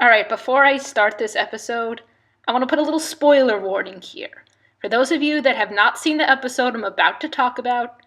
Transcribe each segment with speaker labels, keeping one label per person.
Speaker 1: Alright, before I start this episode, I want to put a little spoiler warning here. For those of you that have not seen the episode I'm about to talk about,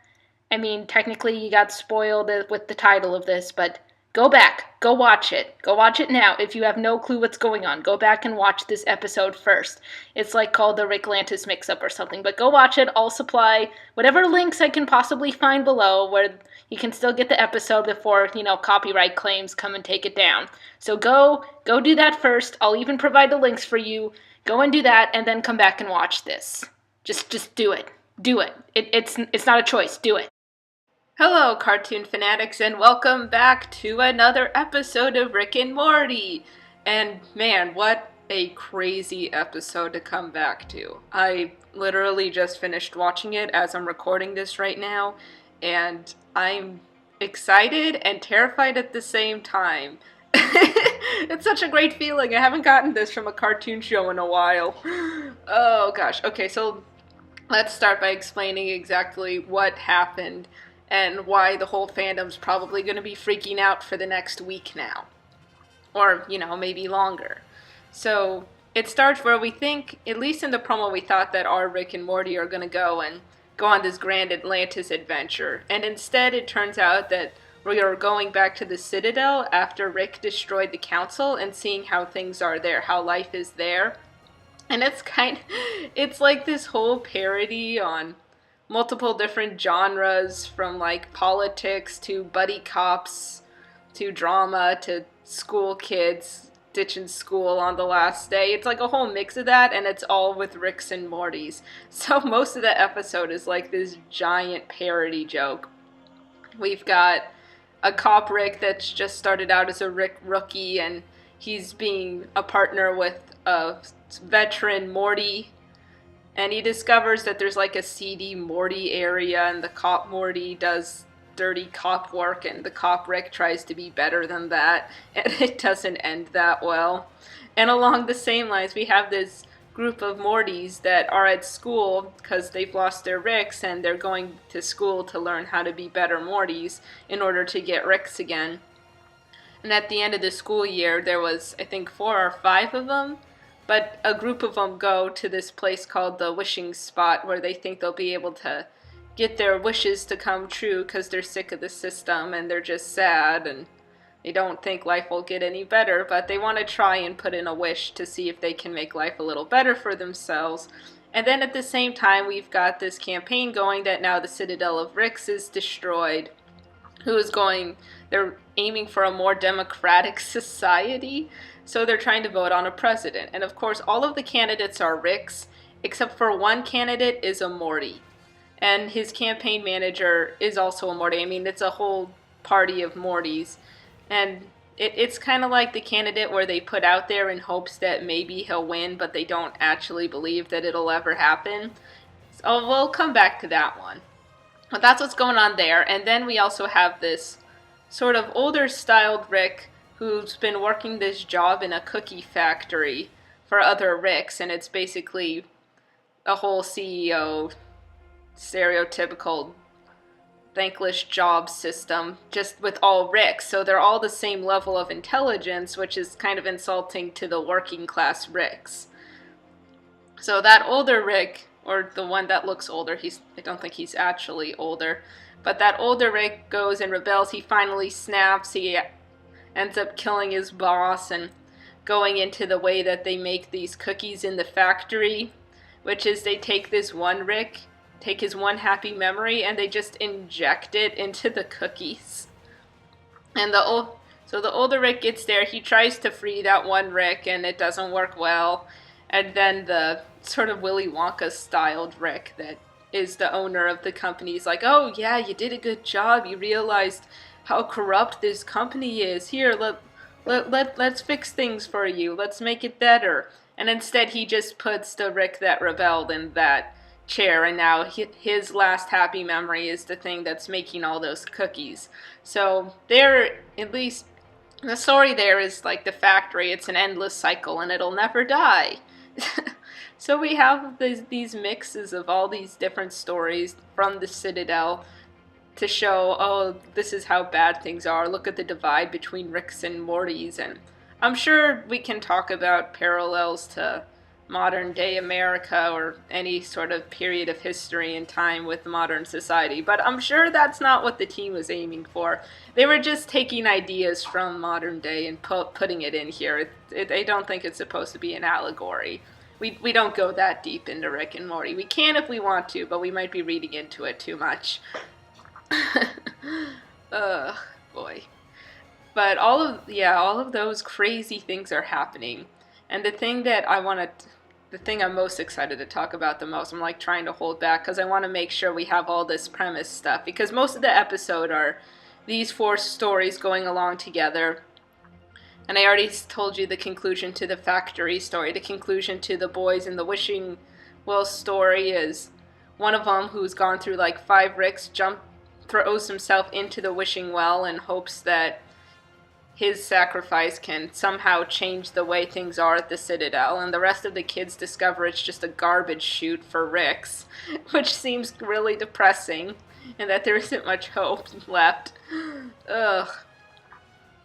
Speaker 1: I mean, technically you got spoiled with the title of this, but go back, go watch it. Go watch it now if you have no clue what's going on. Go back and watch this episode first. It's like called the Rick Lantis Mix-Up or something, but go watch it. I'll supply whatever links I can possibly find below where you can still get the episode before, copyright claims come and take it down. So go do that first. I'll even provide the links for you. Go and do that and then come back and watch this. Just do it. Do it. It's not a choice. Do it. Hello, cartoon fanatics, and welcome back to another episode of Rick and Morty. And man, what a crazy episode to come back to. I literally just finished watching it as I'm recording this right now, and I'm excited and terrified at the same time. It's such a great feeling. I haven't gotten this from a cartoon show in a while. Oh gosh. Okay, so let's start by explaining exactly what happened and why the whole fandom's probably going to be freaking out for the next week now. Or, maybe longer. So, it starts where we think, at least in the promo, we thought that our Rick and Morty are going to go on this grand Atlantis adventure. And instead, it turns out that we are going back to the Citadel after Rick destroyed the council and seeing how things are there, how life is there. And it's like this whole parody on multiple different genres, from like politics to buddy cops to drama to school kids ditching school on the last day. It's like a whole mix of that, and it's all with Ricks and Mortys. So most of the episode is like this giant parody joke. We've got a cop Rick that's just started out as a Rick rookie, and he's being a partner with a veteran Morty. And he discovers that there's like a seedy Morty area, and the cop Morty does dirty cop work, and the cop Rick tries to be better than that, and it doesn't end that well. And along the same lines, we have this group of Mortys that are at school because they've lost their Ricks, and they're going to school to learn how to be better Mortys in order to get Ricks again. And at the end of the school year, there was, I think, 4 or 5 of them. But a group of them go to this place called the Wishing Spot, where they think they'll be able to get their wishes to come true because they're sick of the system and they're just sad and they don't think life will get any better, but they want to try and put in a wish to see if they can make life a little better for themselves. And then at the same time, we've got this campaign going that now the Citadel of Ricks is destroyed. They're aiming for a more democratic society. So they're trying to vote on a president. And of course, all of the candidates are Ricks, except for one candidate is a Morty. And his campaign manager is also a Morty. I mean, it's a whole party of Mortys. And it's kind of like the candidate where they put out there in hopes that maybe he'll win, but they don't actually believe that it'll ever happen. So we'll come back to that one. But that's what's going on there. And then we also have this sort of older styled Rick who's been working this job in a cookie factory for other Ricks, and it's basically a whole CEO stereotypical thankless job system just with all Ricks. So they're all the same level of intelligence, which is kind of insulting to the working class Ricks. So that older Rick, or the one that looks older, I don't think he's actually older, but that older Rick goes and rebels. He finally snaps. He ends up killing his boss and going into the way that they make these cookies in the factory, which is they take this one Rick, take his one happy memory, and they just inject it into the cookies. And the older Rick gets there. He tries to free that one Rick, and it doesn't work well. And then the sort of Willy Wonka styled Rick that is the owner of the company is like, oh yeah, you did a good job. You realized how corrupt this company is. Here, let's fix things for you. Let's make it better. And instead, he just puts the Rick that rebelled in that chair, and now his last happy memory is the thing that's making all those cookies. So there, at least, the story there is like the factory. It's an endless cycle, and it'll never die. So we have these mixes of all these different stories from the Citadel to show, oh, this is how bad things are. Look at the divide between Ricks and Mortys. And I'm sure we can talk about parallels to modern day America or any sort of period of history and time with modern society, but I'm sure that's not what the team was aiming for. They were just taking ideas from modern day and putting it in here. I don't think it's supposed to be an allegory. We don't go that deep into Rick and Morty. We can if we want to, but we might be reading into it too much. Ugh, boy. But all of those crazy things are happening. And the thing I'm most excited to talk about the most, I'm like trying to hold back because I want to make sure we have all this premise stuff. Because most of the episode are these four stories going along together. And I already told you the conclusion to the factory story. The conclusion to the boys in the wishing well story is one of them, who's gone through like 5 Ricks, throws himself into the wishing well and hopes that his sacrifice can somehow change the way things are at the Citadel, and the rest of the kids discover it's just a garbage chute for Ricks, which seems really depressing, and that there isn't much hope left. Ugh.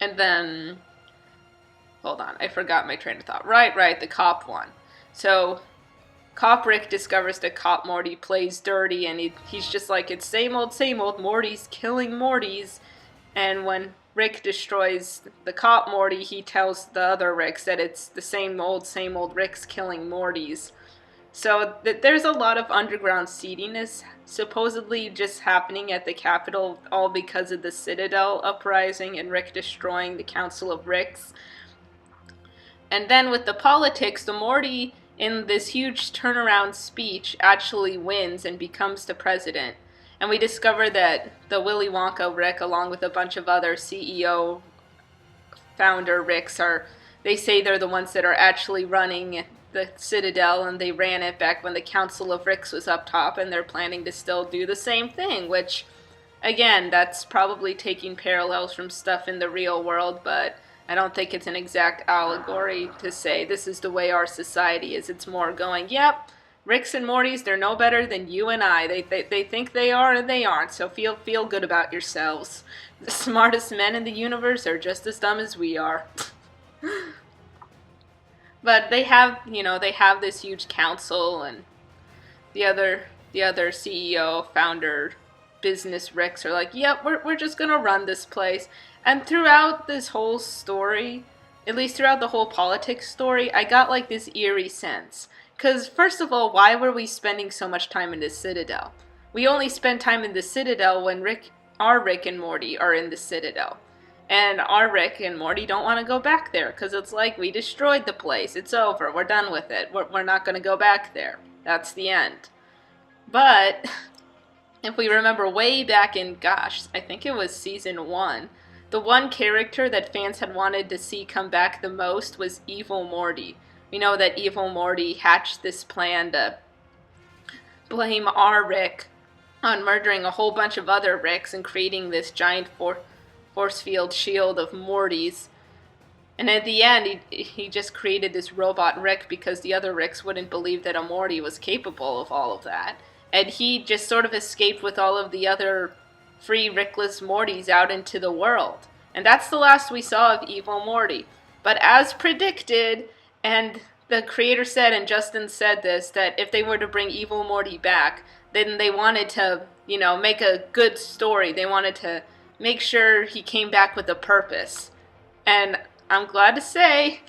Speaker 1: And then, hold on, I forgot my train of thought. Right, the cop one. So, Cop Rick discovers that Cop Morty plays dirty, and he's just like, it's same old, Morty's killing Morty's, and when Rick destroys the cop Morty, he tells the other Ricks that it's the same old Ricks killing Mortys. So there's a lot of underground seediness supposedly just happening at the Capitol, all because of the Citadel uprising and Rick destroying the Council of Ricks. And then with the politics, the Morty in this huge turnaround speech actually wins and becomes the president. And we discover that the Willy Wonka Rick, along with a bunch of other CEO founder Ricks, they say they're the ones that are actually running the Citadel, and they ran it back when the Council of Ricks was up top, and they're planning to still do the same thing, which, again, that's probably taking parallels from stuff in the real world, but I don't think it's an exact allegory to say this is the way our society is. It's more going, yep, Ricks and Mortys, they're no better than you and I. They think they are and they aren't, so feel good about yourselves. The smartest men in the universe are just as dumb as we are. But they have this huge council, and the other CEO, founder, business Ricks are like, yep, we're just gonna run this place. And throughout this whole story, at least throughout the whole politics story, I got like this eerie sense. Because, first of all, why were we spending so much time in the Citadel? We only spend time in the Citadel when our Rick and Morty are in the Citadel. And our Rick and Morty don't want to go back there, because it's like, we destroyed the place, it's over, we're done with it, we're not going to go back there. That's the end. But, if we remember way back in, I think it was season 1, the one character that fans had wanted to see come back the most was Evil Morty. We know that Evil Morty hatched this plan to blame our Rick on murdering a whole bunch of other Ricks and creating this giant force field shield of Mortys. And at the end, he just created this robot Rick because the other Ricks wouldn't believe that a Morty was capable of all of that. And he just sort of escaped with all of the other free Rickless Mortys out into the world. And that's the last we saw of Evil Morty. But as predicted, and the creator said, and Justin said this, that if they were to bring Evil Morty back, then they wanted to, make a good story. They wanted to make sure he came back with a purpose. And I'm glad to say,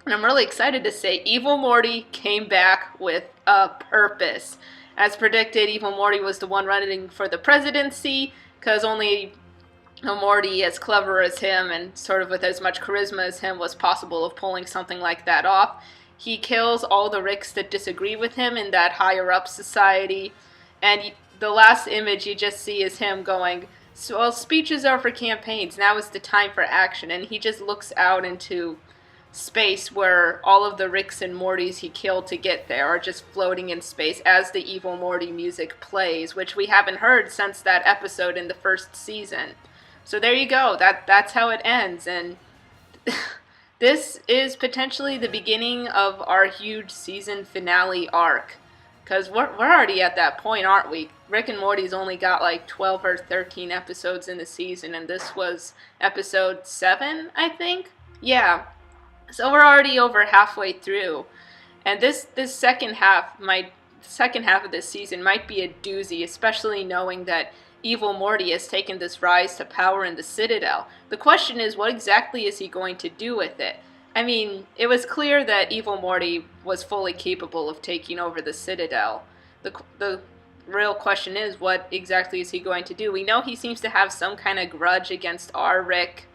Speaker 1: and I'm really excited to say, Evil Morty came back with a purpose. As predicted, Evil Morty was the one running for the presidency, because only a Morty as clever as him and sort of with as much charisma as him was possible of pulling something like that off. He kills all the Ricks that disagree with him in that higher up society, and the last image you just see is him going, well, speeches are for campaigns, now is the time for action, and he just looks out into space where all of the Ricks and Mortys he killed to get there are just floating in space as the Evil Morty music plays, which we haven't heard since that episode in the first season. So there you go, that's how it ends, and this is potentially the beginning of our huge season finale arc. Because we're already at that point, aren't we? Rick and Morty's only got like 12 or 13 episodes in the season, and this was episode 7, I think? Yeah. So we're already over halfway through, and this second half of this season might be a doozy, especially knowing that Evil Morty has taken this rise to power in the Citadel. The question is, what exactly is he going to do with it? I mean, it was clear that Evil Morty was fully capable of taking over the Citadel. The real question is, what exactly is he going to do? We know he seems to have some kind of grudge against R. Rick,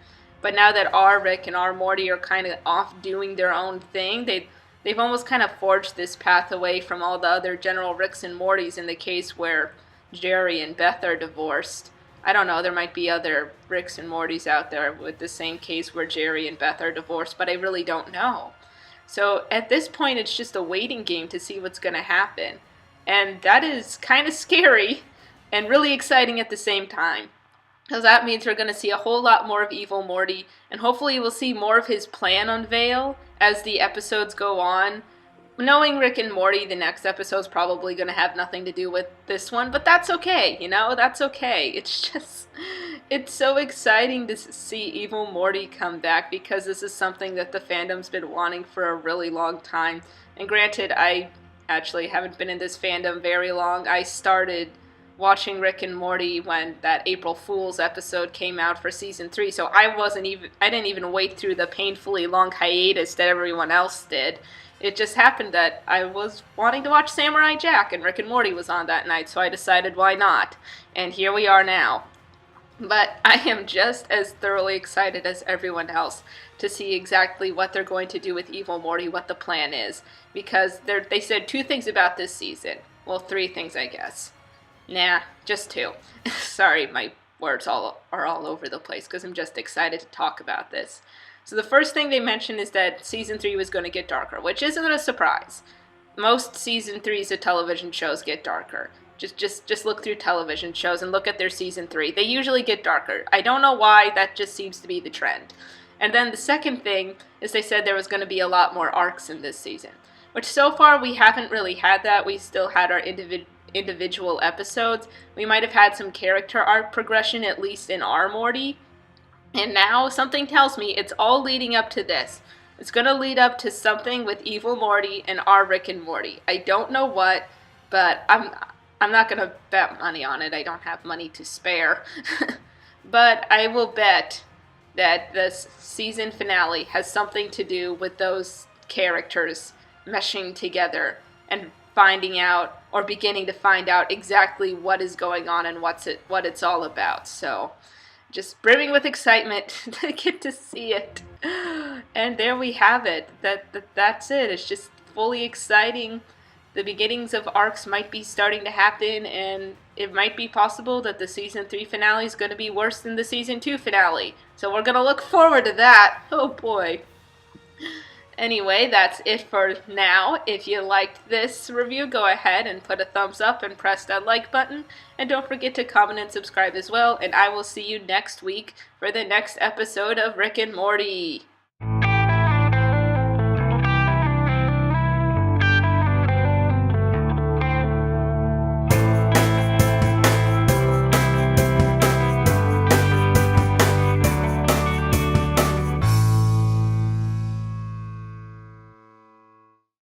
Speaker 1: but now that R. Rick and R. Morty are kind of off doing their own thing, they've almost kind of forged this path away from all the other General Ricks and Mortys in the case where Jerry and Beth are divorced. I don't know, there might be other Ricks and Mortys out there with the same case where Jerry and Beth are divorced, but I really don't know. So at this point, it's just a waiting game to see what's going to happen. And that is kind of scary and really exciting at the same time. Because that means we're going to see a whole lot more of Evil Morty, and hopefully we'll see more of his plan unveil as the episodes go on. Knowing Rick and Morty, the next episode's probably going to have nothing to do with this one, but that's okay, that's okay. It's so exciting to see Evil Morty come back, because this is something that the fandom's been wanting for a really long time. And granted, I actually haven't been in this fandom very long. I started watching Rick and Morty when that April Fool's episode came out for season 3, so I didn't even wait through the painfully long hiatus that everyone else did. It just happened that I was wanting to watch Samurai Jack, and Rick and Morty was on that night, so I decided why not. And here we are now. But I am just as thoroughly excited as everyone else to see exactly what they're going to do with Evil Morty, what the plan is. Because they said 2 things about this season. Well, 3 things, I guess. Nah, just 2. Sorry, my words are all over the place because I'm just excited to talk about this. So the first thing they mentioned is that season 3 was going to get darker, which isn't a surprise. Most season 3s of television shows get darker. Just look through television shows and look at their season 3. They usually get darker. I don't know why, that just seems to be the trend. And then the second thing is they said there was going to be a lot more arcs in this season, which so far we haven't really had that. We still had our individual episodes. We might have had some character arc progression, at least in our Morty. And now something tells me it's all leading up to this. It's going to lead up to something with Evil Morty and our Rick and Morty. I don't know what, but I'm not going to bet money on it. I don't have money to spare. But I will bet that this season finale has something to do with those characters meshing together and finding out, or beginning to find out, exactly what is going on and what it's all about. So just brimming with excitement to get to see it. And there we have it. That's it. It's just fully exciting. The beginnings of arcs might be starting to happen, and it might be possible that the season 3 finale is going to be worse than the season 2 finale. So we're going to look forward to that. Oh boy. Anyway, that's it for now. If you liked this review, go ahead and put a thumbs up and press that like button. And don't forget to comment and subscribe as well. And I will see you next week for the next episode of Rick and Morty.